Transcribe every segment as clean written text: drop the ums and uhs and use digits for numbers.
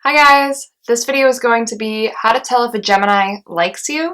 Hi guys! This video is going to be how to tell if a Gemini likes you.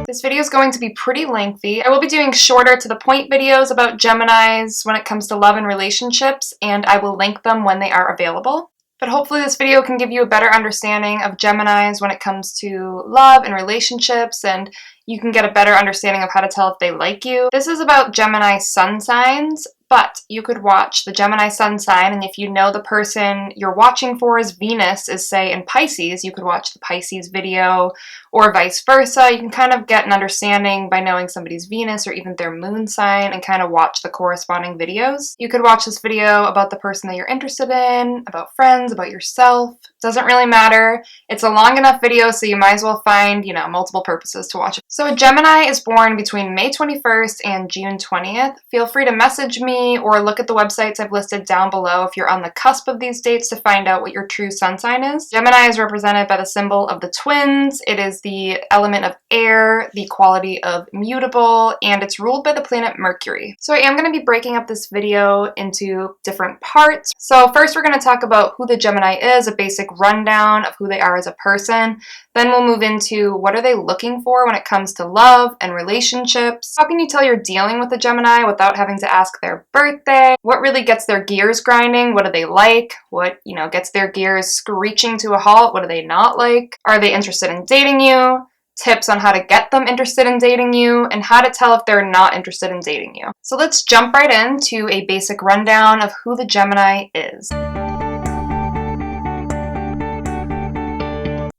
This video is going to be pretty lengthy. I will be doing shorter to the point videos about Geminis when it comes to love and relationships, and I will link them when they are available. But hopefully this video can give you a better understanding of Geminis when it comes to love and relationships, and you can get a better understanding of how to tell if they like you. This is about Gemini sun signs, but you could watch the Gemini sun sign, and if you know the person you're watching for is Venus is, say, in Pisces, you could watch the Pisces video, or vice versa. You can kind of get an understanding by knowing somebody's Venus or even their moon sign and kind of watch the corresponding videos. You could watch this video about the person that you're interested in, about friends, about yourself. Doesn't really matter. It's a long enough video, so you might as well find, multiple purposes to watch it. So a Gemini is born between May 21st and June 20th. Feel free to message me or look at the websites I've listed down below if you're on the cusp of these dates to find out what your true sun sign is. Gemini is represented by the symbol of the twins. It is the element of air, the quality of mutable, and it's ruled by the planet Mercury. So I am going to be breaking up this video into different parts. So first we're going to talk about who the Gemini is, a basic rundown of who they are as a person. Then we'll move into what are they looking for when it comes to love and relationships. How can you tell you're dealing with a Gemini without having to ask their birthday? What really gets their gears grinding? What do they like? What, gets their gears screeching to a halt? What do they not like? Are they interested in dating you? Tips on how to get them interested in dating you, and how to tell if they're not interested in dating you. So let's jump right into a basic rundown of who the Gemini is.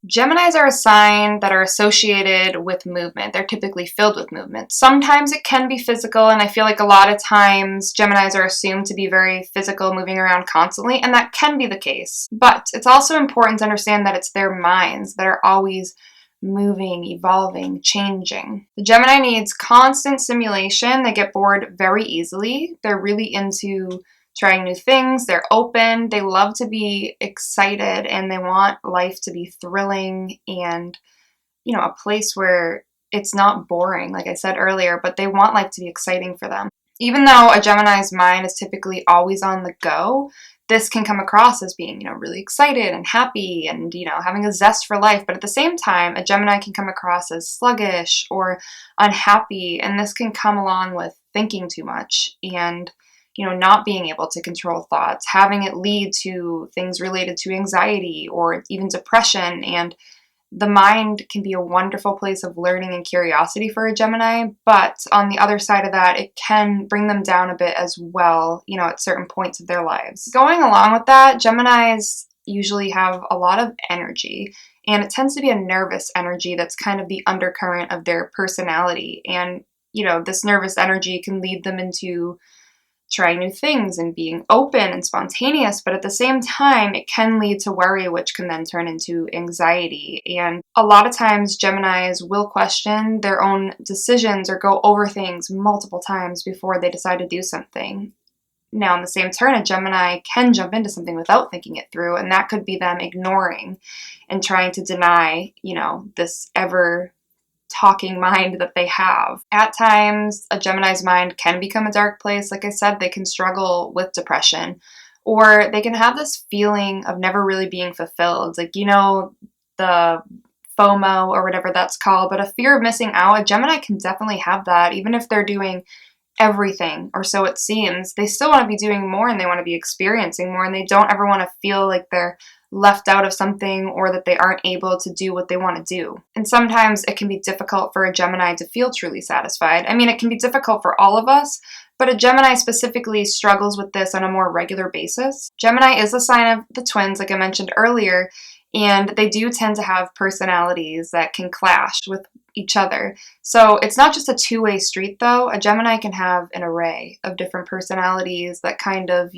Geminis are a sign that are associated with movement. They're typically filled with movement. Sometimes it can be physical, and I feel like a lot of times Geminis are assumed to be very physical, moving around constantly, and that can be the case. But it's also important to understand that it's their minds that are always moving, evolving, changing. The Gemini needs constant stimulation. They get bored very easily. They're really into trying new things. They're open. They love to be excited, and they want life to be thrilling and, a place where it's not boring, like I said earlier, but they want life to be exciting for them. Even though a Gemini's mind is typically always on the go, this can come across as being, really excited and happy and, having a zest for life. But at the same time, a Gemini can come across as sluggish or unhappy, and this can come along with thinking too much and, not being able to control thoughts, having it lead to things related to anxiety or even depression. And the mind can be a wonderful place of learning and curiosity for a Gemini, but on the other side of that, it can bring them down a bit as well, at certain points of their lives. Going along with that, Geminis usually have a lot of energy, and it tends to be a nervous energy that's kind of the undercurrent of their personality. And, this nervous energy can lead them into trying new things and being open and spontaneous, but at the same time, it can lead to worry, which can then turn into anxiety. And a lot of times, Geminis will question their own decisions or go over things multiple times before they decide to do something. Now, in the same turn, a Gemini can jump into something without thinking it through, and that could be them ignoring and trying to deny, this ever talking mind that they have. At times, a Gemini's mind can become a dark place. Like I said, they can struggle with depression, or they can have this feeling of never really being fulfilled. Like, the FOMO or whatever that's called, but a fear of missing out. A Gemini can definitely have that, even if they're doing everything, or so it seems. They still want to be doing more, and they want to be experiencing more, and they don't ever want to feel like they're left out of something or that they aren't able to do what they want to do. And sometimes it can be difficult for a Gemini to feel truly satisfied. I mean, it can be difficult for all of us, but a Gemini specifically struggles with this on a more regular basis. Gemini is a sign of the twins, like I mentioned earlier, and they do tend to have personalities that can clash with each other. So it's not just a two-way street, though. A Gemini can have an array of different personalities that kind of,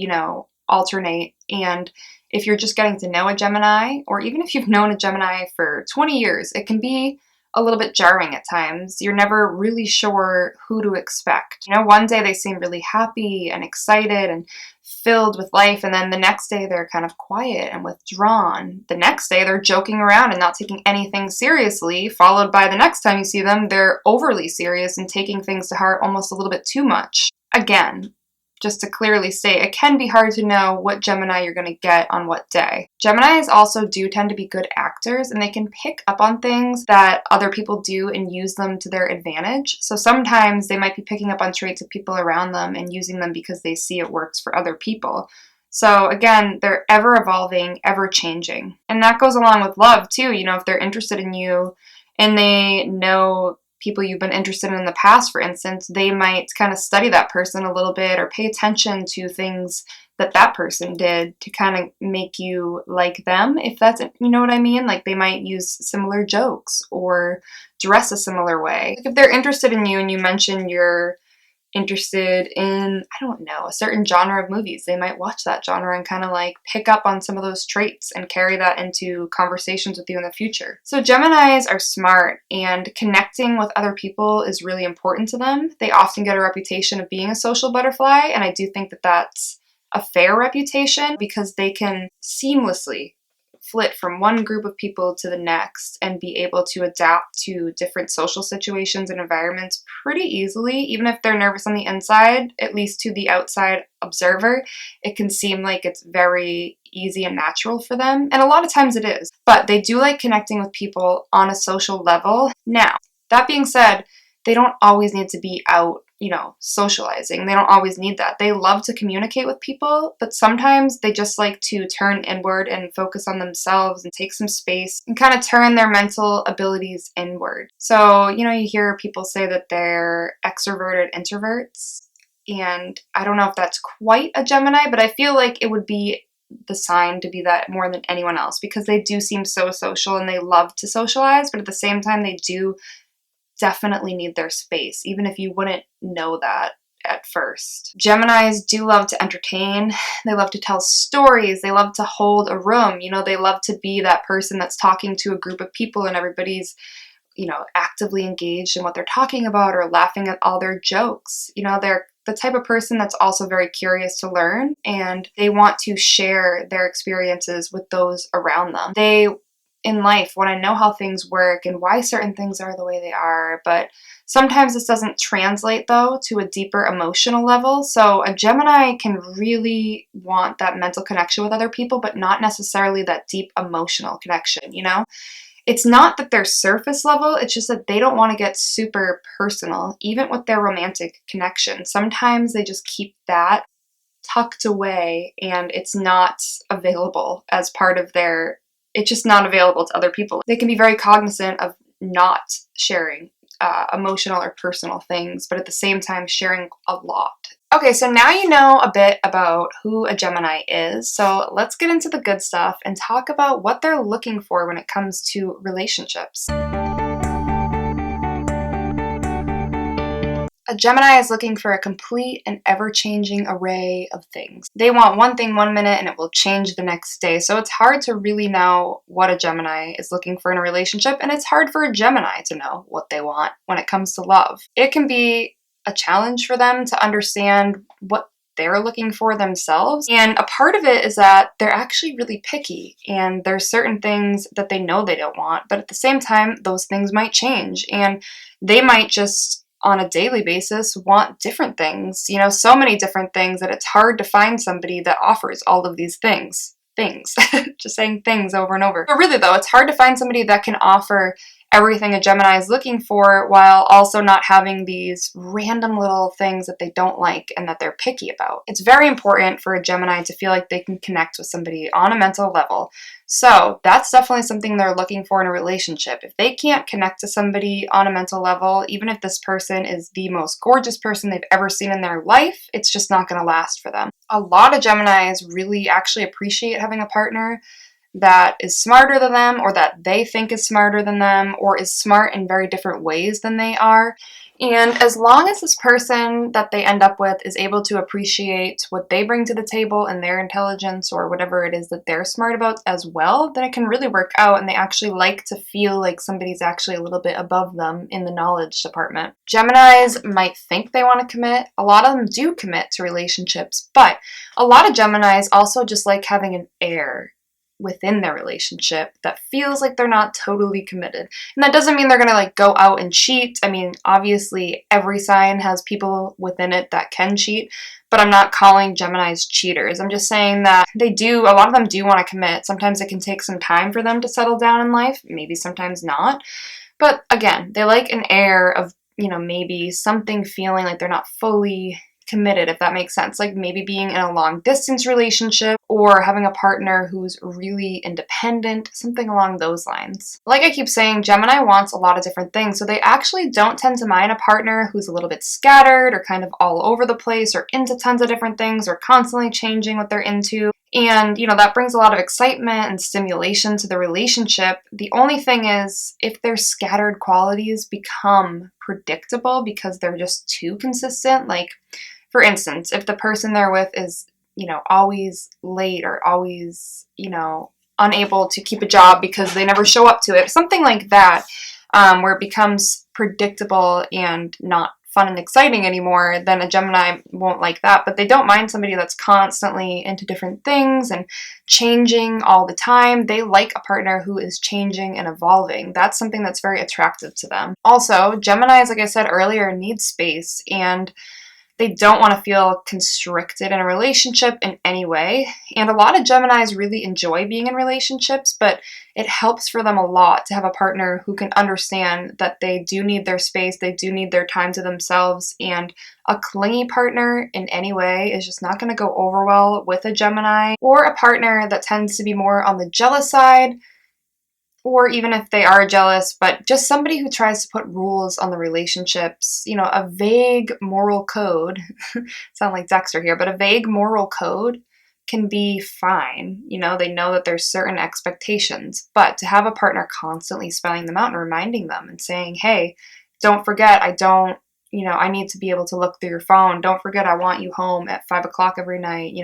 alternate. And if you're just getting to know a Gemini, or even if you've known a Gemini for 20 years, it can be a little bit jarring at times. You're never really sure who to expect. One day they seem really happy and excited and filled with life, and then the next day they're kind of quiet and withdrawn. The next day they're joking around and not taking anything seriously, followed by the next time you see them, they're overly serious and taking things to heart almost a little bit too much. Again, just to clearly state, it can be hard to know what Gemini you're going to get on what day. Geminis also do tend to be good actors, and they can pick up on things that other people do and use them to their advantage. So sometimes they might be picking up on traits of people around them and using them because they see it works for other people. So again, they're ever evolving, ever changing. And that goes along with love too. You know, if they're interested in you and they know people you've been interested in the past, for instance, they might kind of study that person a little bit or pay attention to things that that person did to kind of make you like them, if that's, you know what I mean? Like they might use similar jokes or dress a similar way. Like if they're interested in you and you mention you're interested in, I don't know, a certain genre of movies, they might watch that genre and kind of like pick up on some of those traits and carry that into conversations with you in the future. So Geminis are smart, and connecting with other people is really important to them. They often get a reputation of being a social butterfly, and I do think that that's a fair reputation because they can seamlessly flit from one group of people to the next and be able to adapt to different social situations and environments pretty easily. Even if they're nervous on the inside, at least to the outside observer, it can seem like it's very easy and natural for them. And a lot of times it is. But they do like connecting with people on a social level. Now, that being said, they don't always need to be out, you know, socializing. They don't always need that. They love to communicate with people, but sometimes they just like to turn inward and focus on themselves and take some space and kind of turn their mental abilities inward. So, you know, you hear people say that they're extroverted introverts, and I don't know if that's quite a Gemini, but I feel like it would be the sign to be that more than anyone else because they do seem so social and they love to socialize, but at the same time they do definitely need their space, even if you wouldn't know that at first. Geminis do love to entertain. They love to tell stories. They love to hold a room. You know, they love to be that person that's talking to a group of people and everybody's, you know, actively engaged in what they're talking about or laughing at all their jokes. You know, they're the type of person that's also very curious to learn, and they want to share their experiences with those around them. They in life want to know how things work and why certain things are the way they are, but sometimes this doesn't translate though to a deeper emotional level. So a Gemini can really want that mental connection with other people, but not necessarily that deep emotional connection, you know? It's not that they're surface level, it's just that they don't want to get super personal, even with their romantic connection. Sometimes they just keep that tucked away and it's not available as part of their, it's just not available to other people. They can be very cognizant of not sharing emotional or personal things, but at the same time sharing a lot. Okay, so now you know a bit about who a Gemini is, so let's get into the good stuff and talk about what they're looking for when it comes to relationships. A Gemini is looking for a complete and ever-changing array of things. They want one thing one minute and it will change the next day. So it's hard to really know what a Gemini is looking for in a relationship, and it's hard for a Gemini to know what they want when it comes to love. It can be a challenge for them to understand what they're looking for themselves. And a part of it is that they're actually really picky, and there's certain things that they know they don't want, but at the same time, those things might change, and they might just on a daily basis want different things, you know, so many different things that it's hard to find somebody that offers all of these things. Just saying things over and over. But really though, it's hard to find somebody that can offer everything a Gemini is looking for while also not having these random little things that they don't like and that they're picky about. It's very important for a Gemini to feel like they can connect with somebody on a mental level. So that's definitely something they're looking for in a relationship. If they can't connect to somebody on a mental level, even if this person is the most gorgeous person they've ever seen in their life, it's just not going to last for them. A lot of Geminis really actually appreciate having a partner that is smarter than them, or that they think is smarter than them, or is smart in very different ways than they are. And as long as this person that they end up with is able to appreciate what they bring to the table and their intelligence or whatever it is that they're smart about as well, then it can really work out, and they actually like to feel like somebody's actually a little bit above them in the knowledge department. Geminis might think they want to commit. A lot of them do commit to relationships, but a lot of Geminis also just like having an air within their relationship that feels like they're not totally committed. And that doesn't mean they're gonna like go out and cheat. I mean, obviously every sign has people within it that can cheat, but I'm not calling Geminis cheaters. I'm just saying that a lot of them do want to commit. Sometimes it can take some time for them to settle down in life, maybe sometimes not. But again, they like an air of, maybe something feeling like they're not fully committed, if that makes sense. Like maybe being in a long distance relationship or having a partner who's really independent, something along those lines. Like I keep saying, Gemini wants a lot of different things, so they actually don't tend to mind a partner who's a little bit scattered or kind of all over the place or into tons of different things or constantly changing what they're into. And, that brings a lot of excitement and stimulation to the relationship. The only thing is, if their scattered qualities become predictable because they're just too consistent, like, for instance, if the person they're with is, always late or always, unable to keep a job because they never show up to it, something like that, where it becomes predictable and not fun and exciting anymore, then a Gemini won't like that. But they don't mind somebody that's constantly into different things and changing all the time. They like a partner who is changing and evolving. That's something that's very attractive to them. Also, Geminis, like I said earlier, need space, and they don't want to feel constricted in a relationship in any way. And a lot of Geminis really enjoy being in relationships, but it helps for them a lot to have a partner who can understand that they do need their space, they do need their time to themselves, and a clingy partner in any way is just not going to go over well with a Gemini, or a partner that tends to be more on the jealous side, or even if they are jealous, but just somebody who tries to put rules on the relationships, a vague moral code, sound like Dexter here, but a vague moral code can be fine. They know that there's certain expectations, but to have a partner constantly spelling them out and reminding them and saying, hey, don't forget, I need to be able to look through your phone. Don't forget, I want you home at 5 o'clock every night.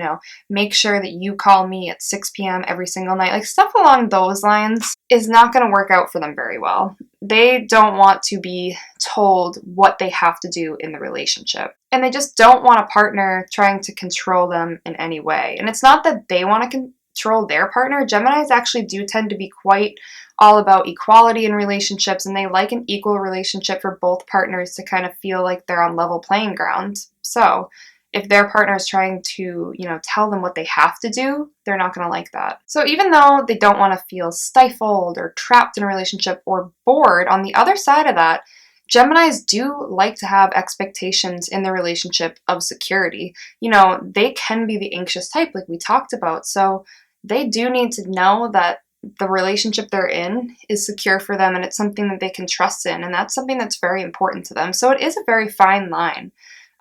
Make sure that you call me at 6 p.m. every single night. Like stuff along those lines is not going to work out for them very well. They don't want to be told what they have to do in the relationship. And they just don't want a partner trying to control them in any way. And it's not that they want to control their partner. Geminis actually do tend to be quite all about equality in relationships, and they like an equal relationship for both partners to kind of feel like they're on level playing ground. So if their partner is trying to, tell them what they have to do, they're not going to like that. So even though they don't want to feel stifled or trapped in a relationship or bored, on the other side of that, Geminis do like to have expectations in their relationship of security. They can be the anxious type like we talked about. So they do need to know that the relationship they're in is secure for them and it's something that they can trust in, and that's something that's very important to them. So it is a very fine line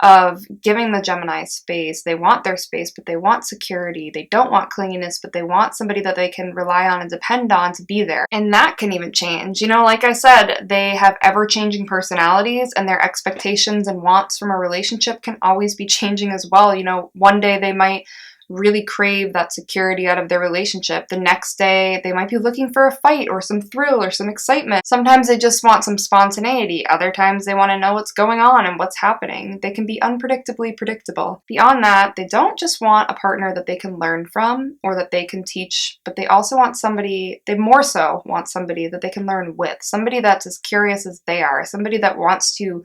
of giving the Gemini space. They want their space, but they want security. They don't want clinginess, but they want somebody that they can rely on and depend on to be there. And that can even change. Like I said, they have ever-changing personalities, and their expectations and wants from a relationship can always be changing as well. One day they might really crave that security out of their relationship. The next day, they might be looking for a fight or some thrill or some excitement. Sometimes they just want some spontaneity. Other times they want to know what's going on and what's happening. They can be unpredictably predictable. Beyond that, they don't just want a partner that they can learn from or that they can teach, but they also want they more so want somebody that they can learn with, somebody that's as curious as they are, somebody that wants to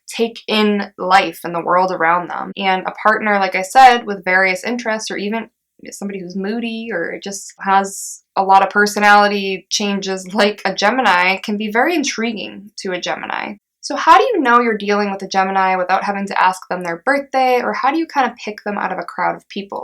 take in life and the world around them. And a partner, like I said, with various interests, or even somebody who's moody or just has a lot of personality changes like a Gemini, can be very intriguing to a Gemini. So how do you know you're dealing with a Gemini without having to ask them their birthday, or how do you kind of pick them out of a crowd of people?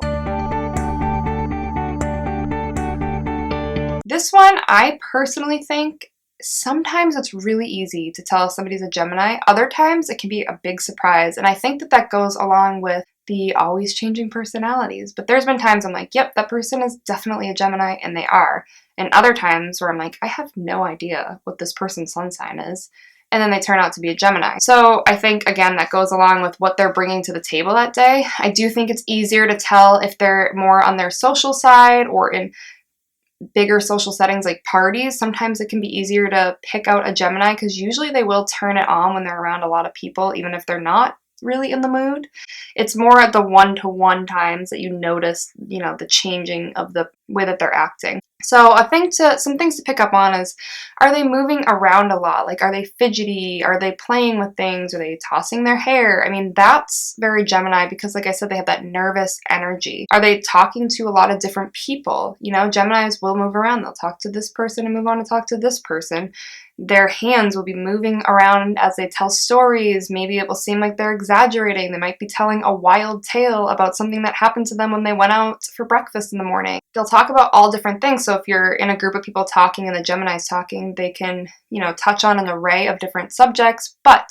This one, I personally think sometimes it's really easy to tell if somebody's a Gemini. Other times it can be a big surprise. And I think that goes along with the always changing personalities. But there's been times I'm like, yep, that person is definitely a Gemini, and they are. And other times where I'm like, I have no idea what this person's sun sign is. And then they turn out to be a Gemini. So I think, again, that goes along with what they're bringing to the table that day. I do think it's easier to tell if they're more on their social side or in bigger social settings like parties. Sometimes it can be easier to pick out a Gemini because usually they will turn it on when they're around a lot of people, even if they're not really in the mood. It's more at the one-to-one times that you notice, the changing of the way that they're acting. So some things to pick up on is, are they moving around a lot? Like, are they fidgety? Are they playing with things? Are they tossing their hair? I mean, that's very Gemini because, like I said, they have that nervous energy. Are they talking to a lot of different people? You know, Geminis will move around. They'll talk to this person and move on to talk to this person. Their hands will be moving around as they tell stories. Maybe it will seem like they're exaggerating. They might be telling a wild tale about something that happened to them when they went out for breakfast in the morning. They'll talk about all different things. So if you're in a group of people talking and the Gemini's talking, they can, you know, touch on an array of different subjects, but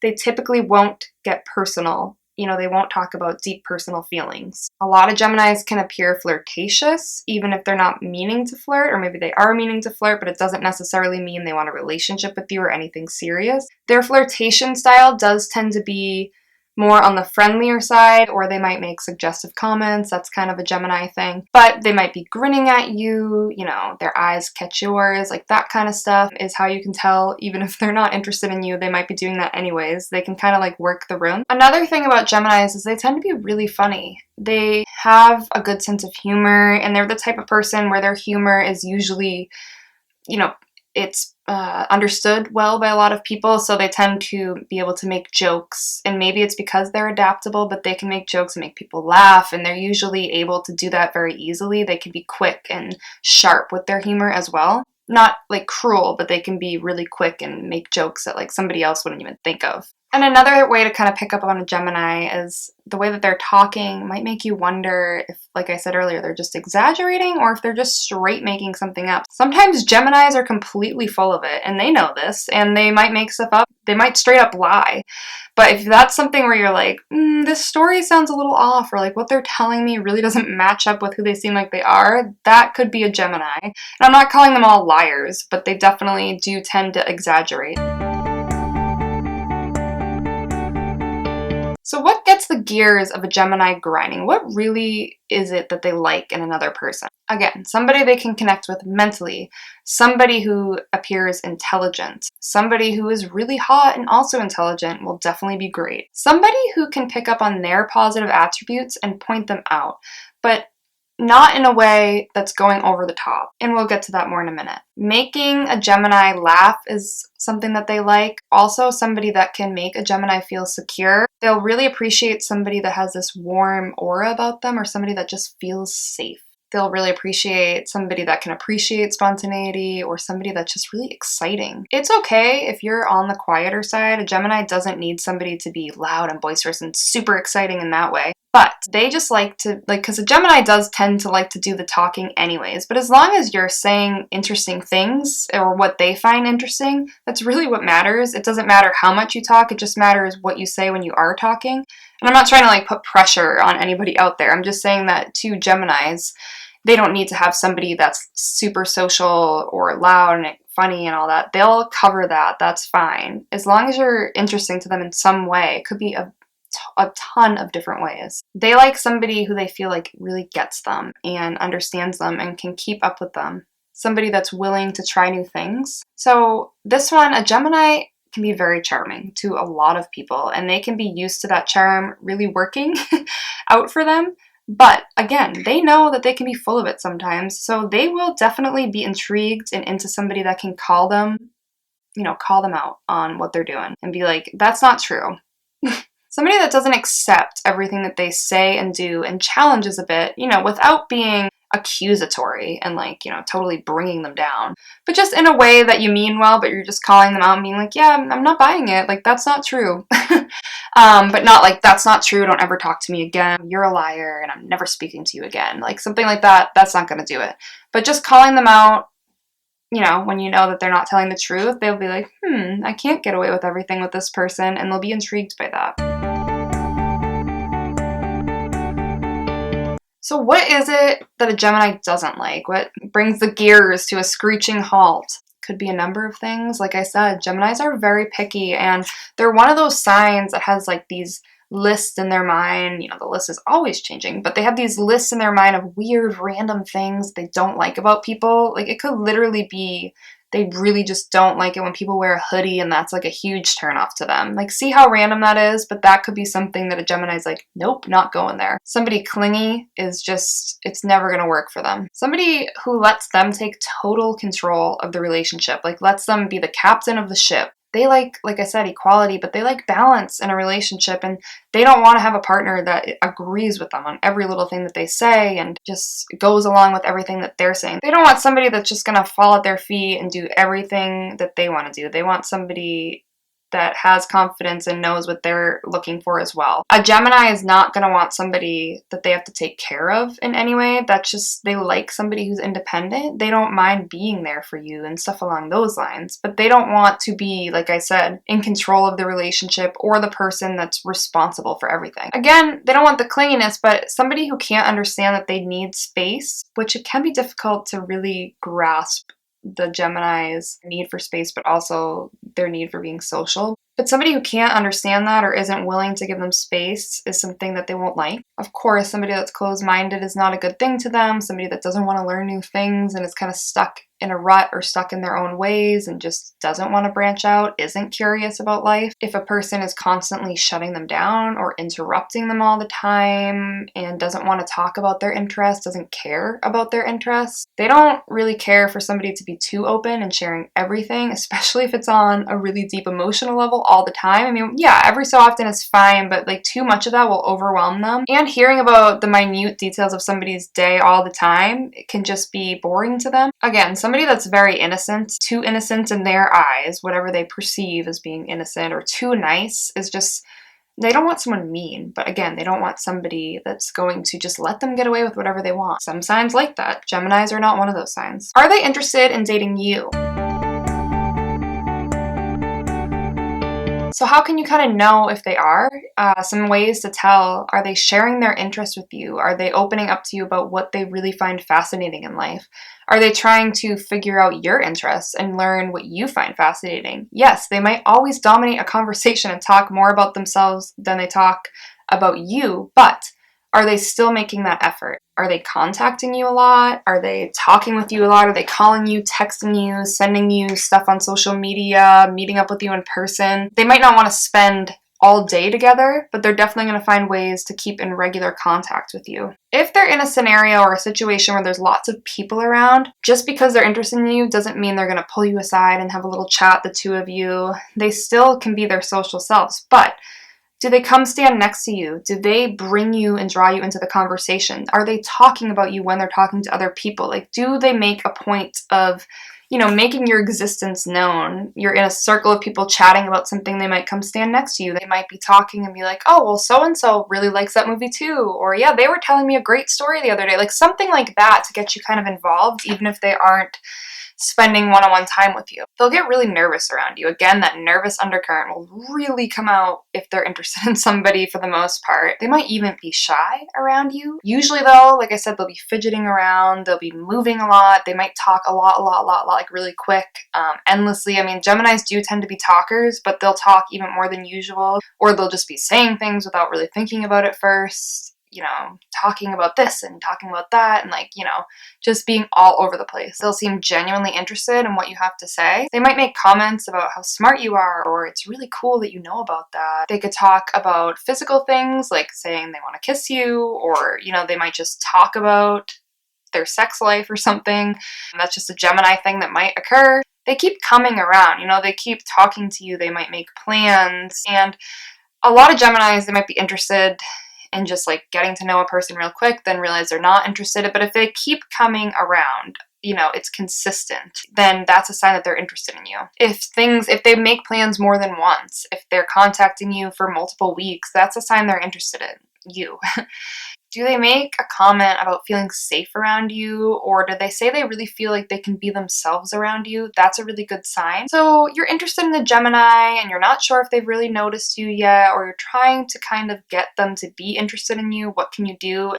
they typically won't get personal. You know, they won't talk about deep personal feelings. A lot of Geminis can appear flirtatious, even if they're not meaning to flirt, or maybe they are meaning to flirt, but it doesn't necessarily mean they want a relationship with you or anything serious. Their flirtation style does tend to be more on the friendlier side, or they might make suggestive comments. That's kind of a Gemini thing. But they might be grinning at you, you know, their eyes catch yours, like that kind of stuff is how you can tell. Even if they're not interested in you, they might be doing that anyways. They can kind of like work the room. Another thing about Geminis is they tend to be really funny. They have a good sense of humor, and they're the type of person where their humor is usually, you know, it's understood well by a lot of people, so they tend to be able to make jokes, and maybe it's because they're adaptable, but they can make jokes and make people laugh, and they're usually able to do that very easily. They can be quick and sharp with their humor as well. Not like cruel, but they can be really quick and make jokes that like somebody else wouldn't even think of. And another way to kind of pick up on a Gemini is the way that they're talking might make you wonder if, like I said earlier, they're just exaggerating or if they're just straight making something up. Sometimes Geminis are completely full of it, and they know this, and they might make stuff up. They might straight up lie. But if that's something where you're like, this story sounds a little off, or like what they're telling me really doesn't match up with who they seem like they are, that could be a Gemini. And I'm not calling them all liars, but they definitely do tend to exaggerate. So what gets the gears of a Gemini grinding? What really is it that they like in another person? Again, somebody they can connect with mentally, somebody who appears intelligent, somebody who is really hot and also intelligent will definitely be great. Somebody who can pick up on their positive attributes and point them out, but not in a way that's going over the top, and we'll get to that more in a minute. Making a Gemini laugh is something that they like. Also, somebody that can make a Gemini feel secure. They'll really appreciate somebody that has this warm aura about them, or somebody that just feels safe. They'll really appreciate somebody that can appreciate spontaneity, or somebody that's just really exciting. It's okay if you're on the quieter side. A Gemini doesn't need somebody to be loud and boisterous and super exciting in that way. But they just like to, because a Gemini does tend to like to do the talking anyways. But as long as you're saying interesting things, or what they find interesting, that's really what matters. It doesn't matter how much you talk, it just matters what you say when you are talking. And I'm not trying to like put pressure on anybody out there. I'm just saying that to Geminis, they don't need to have somebody that's super social or loud and funny and all that. They'll cover that. That's fine. As long as you're interesting to them in some way. It could be a ton of different ways. They like somebody who they feel like really gets them and understands them and can keep up with them. Somebody that's willing to try new things. So this one, a Gemini can be very charming to a lot of people, and they can be used to that charm really working out for them. But again, they know that they can be full of it sometimes, so they will definitely be intrigued and into somebody that can call them out on what they're doing and be like, that's not true. Somebody that doesn't accept everything that they say and do and challenges a bit, without being accusatory and totally bringing them down, but just in a way that you mean well, but you're just calling them out and being like, yeah, I'm not buying it. Like, that's not true. But not like, that's not true. Don't ever talk to me again. You're a liar and I'm never speaking to you again. Like something like that. That's not going to do it. But just calling them out, when you know that they're not telling the truth, they'll be like, I can't get away with everything with this person. And they'll be intrigued by that. So what is it that a Gemini doesn't like? What brings the gears to a screeching halt? Could be a number of things. Like I said, Geminis are very picky, and they're one of those signs that has like these lists in their mind. The list is always changing, but they have these lists in their mind of weird, random things they don't like about people. Like it could literally be They really just don't like it when people wear a hoodie and that's like a huge turnoff to them. Like, see how random that is? But that could be something that a Gemini's like, nope, not going there. Somebody clingy is just, it's never going to work for them. Somebody who lets them take total control of the relationship, like lets them be the captain of the ship. They like I said, equality, but they like balance in a relationship, and they don't want to have a partner that agrees with them on every little thing that they say and just goes along with everything that they're saying. They don't want somebody that's just going to fall at their feet and do everything that they want to do. They want somebody that has confidence and knows what they're looking for as well. A Gemini is not going to want somebody that they have to take care of in any way. That's just, they like somebody who's independent. They don't mind being there for you and stuff along those lines, but they don't want to be, like I said, in control of the relationship or the person that's responsible for everything. Again, they don't want the clinginess, but somebody who can't understand that they need space, which it can be difficult to really grasp the Gemini's need for space, but also their need for being social. But somebody who can't understand that or isn't willing to give them space is something that they won't like. Of course, somebody that's closed-minded is not a good thing to them. Somebody that doesn't want to learn new things and is kind of stuck in a rut or stuck in their own ways and just doesn't want to branch out, isn't curious about life. If a person is constantly shutting them down or interrupting them all the time and doesn't want to talk about their interests, doesn't care about their interests, they don't really care for somebody to be too open and sharing everything, especially if it's on a really deep emotional level all the time. I mean, yeah, every so often is fine, but like too much of that will overwhelm them. And hearing about the minute details of somebody's day all the time, it can just be boring to them. Again, somebody that's very innocent, too innocent in their eyes, whatever they perceive as being innocent, or too nice is just, they don't want someone mean, but again, they don't want somebody that's going to just let them get away with whatever they want. Some signs like that. Geminis are not one of those signs. Are they interested in dating you? So how can you kind of know if they are? Some ways to tell: are they sharing their interest with you? Are they opening up to you about what they really find fascinating in life? Are they trying to figure out your interests and learn what you find fascinating? Yes, they might always dominate a conversation and talk more about themselves than they talk about you, but are they still making that effort? Are they contacting you a lot? Are they talking with you a lot? Are they calling you, texting you, sending you stuff on social media, meeting up with you in person? They might not want to spend all day together, but they're definitely going to find ways to keep in regular contact with you. If they're in a scenario or a situation where there's lots of people around, just because they're interested in you doesn't mean they're going to pull you aside and have a little chat, the two of you. They still can be their social selves, but do they come stand next to you? Do they bring you and draw you into the conversation? Are they talking about you when they're talking to other people? Like, do they make a point of, making your existence known? You're in a circle of people chatting about something, they might come stand next to you. They might be talking and be like, oh, well, so-and-so really likes that movie too. Or yeah, they were telling me a great story the other day. Like something like that to get you kind of involved, even if they aren't spending one-on-one time with you. They'll get really nervous around you. Again, that nervous undercurrent will really come out if they're interested in somebody for the most part. They might even be shy around you. Usually though, like I said, they'll be fidgeting around, they'll be moving a lot, they might talk a lot, like really quick, endlessly. I mean, Geminis do tend to be talkers, but they'll talk even more than usual, or they'll just be saying things without really thinking about it first. Talking about this and talking about that and just being all over the place. They'll seem genuinely interested in what you have to say. They might make comments about how smart you are, or it's really cool that you know about that. They could talk about physical things, like saying they want to kiss you, or, they might just talk about their sex life or something. That's just a Gemini thing that might occur. They keep coming around, they keep talking to you, they might make plans, and a lot of Geminis, they might be interested and just getting to know a person real quick, then realize they're not interested. But if they keep coming around, it's consistent, then that's a sign that they're interested in you. If they make plans more than once, if they're contacting you for multiple weeks, that's a sign they're interested in you. Do they make a comment about feeling safe around you, or do they say they really feel like they can be themselves around you? That's a really good sign. So you're interested in the Gemini and you're not sure if they've really noticed you yet, or you're trying to kind of get them to be interested in you. What can you do?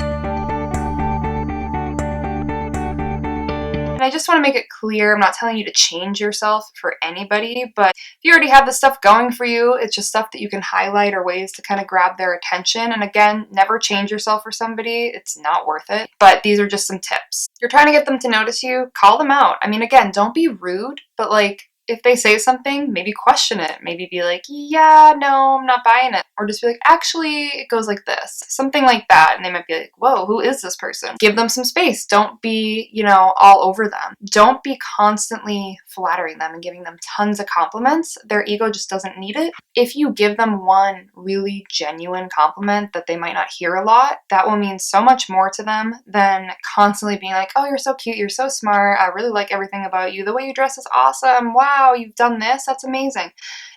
And And I just want to make it clear, I'm not telling you to change yourself for anybody, but if you already have this stuff going for you, it's just stuff that you can highlight or ways to kind of grab their attention. And again, never change yourself for somebody. It's not worth it. But these are just some tips. You're trying to get them to notice you, call them out. I mean, again, don't be rude, but like, if they say something, maybe question it. Maybe be like, yeah, no, I'm not buying it. Or just be like, actually, it goes like this. Something like that. And they might be like, whoa, who is this person? Give them some space. Don't be, all over them. Don't be constantly flattering them and giving them tons of compliments. Their ego just doesn't need it. If you give them one really genuine compliment that they might not hear a lot, that will mean so much more to them than constantly being like, oh, you're so cute, you're so smart, I really like everything about you, the way you dress is awesome, wow, you've done this, that's amazing.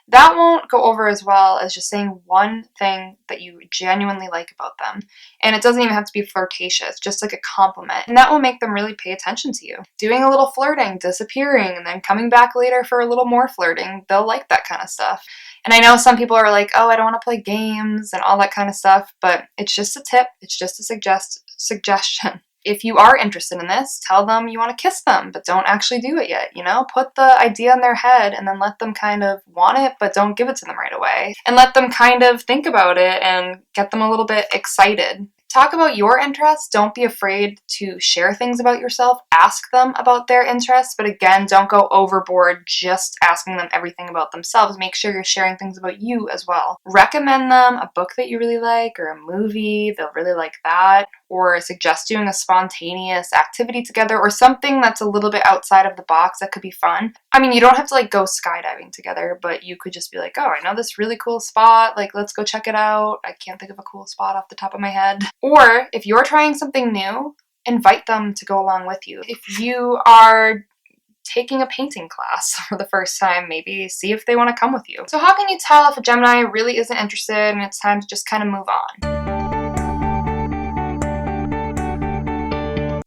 That won't go over as well as just saying one thing that you genuinely like about them. And it doesn't even have to be flirtatious, just like a compliment. And that will make them really pay attention to you. Doing a little flirting, disappearing, and then coming back later for a little more flirting, they'll like that kind of stuff. And I know some people are like, oh, I don't want to play games and all that kind of stuff, but it's just a tip. It's just a suggestion. If you are interested in this, tell them you want to kiss them, but don't actually do it yet, Put the idea in their head and then let them kind of want it, but don't give it to them right away. And let them kind of think about it and get them a little bit excited. Talk about your interests. Don't be afraid to share things about yourself. Ask them about their interests, but again, don't go overboard just asking them everything about themselves. Make sure you're sharing things about you as well. Recommend them a book that you really like or a movie. They'll really like that. Or suggest doing a spontaneous activity together or something that's a little bit outside of the box that could be fun. I mean, you don't have to like go skydiving together, but you could just be like, oh, I know this really cool spot. Like, let's go check it out. I can't think of a cool spot off the top of my head. Or if you're trying something new, invite them to go along with you. If you are taking a painting class for the first time, maybe see if they want to come with you. So how can you tell if a Gemini really isn't interested and it's time to just kind of move on?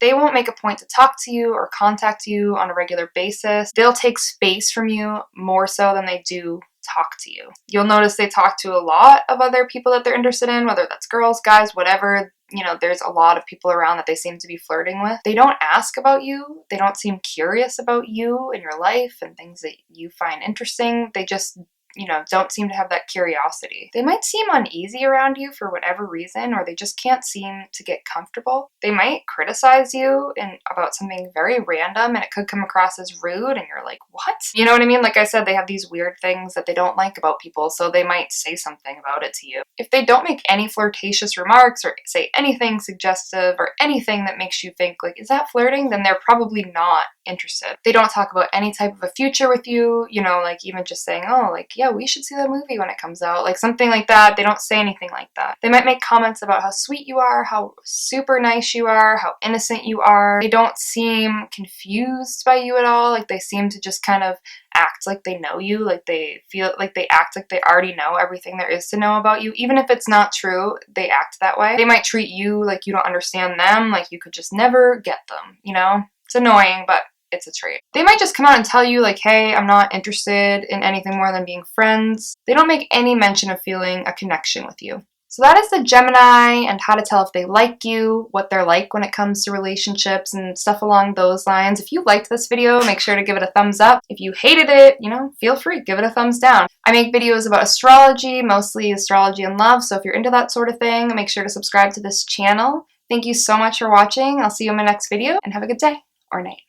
They won't make a point to talk to you or contact you on a regular basis. They'll take space from you more so than they do talk to you. You'll notice they talk to a lot of other people that they're interested in, whether that's girls, guys, whatever. There's a lot of people around that they seem to be flirting with. They don't ask about you. They don't seem curious about you and your life and things that you find interesting. They just don't seem to have that curiosity. They might seem uneasy around you for whatever reason, or they just can't seem to get comfortable. They might criticize you about something very random, and it could come across as rude, and you're like, what? You know what I mean? Like I said, they have these weird things that they don't like about people, so they might say something about it to you. If they don't make any flirtatious remarks or say anything suggestive or anything that makes you think, like, is that flirting? Then they're probably not interested. They don't talk about any type of a future with you, like even just saying, oh, like, yeah, we should see that movie when it comes out, like something like that. They don't say anything like that. They might make comments about how sweet you are, how super nice you are, how innocent you are. They don't seem confused by you at all. Like they seem to just kind of act like they know you, like they feel like they act like they already know everything there is to know about you. Even if it's not true, they act that way. They might treat you like you don't understand them, like you could just never get them, It's annoying, but it's a trait. They might just come out and tell you like, hey, I'm not interested in anything more than being friends. They don't make any mention of feeling a connection with you. So that is the Gemini and how to tell if they like you, what they're like when it comes to relationships and stuff along those lines. If you liked this video, make sure to give it a thumbs up. If you hated it, feel free, give it a thumbs down. I make videos about astrology, mostly astrology and love. So if you're into that sort of thing, make sure to subscribe to this channel. Thank you so much for watching. I'll see you in my next video and have a good day or night.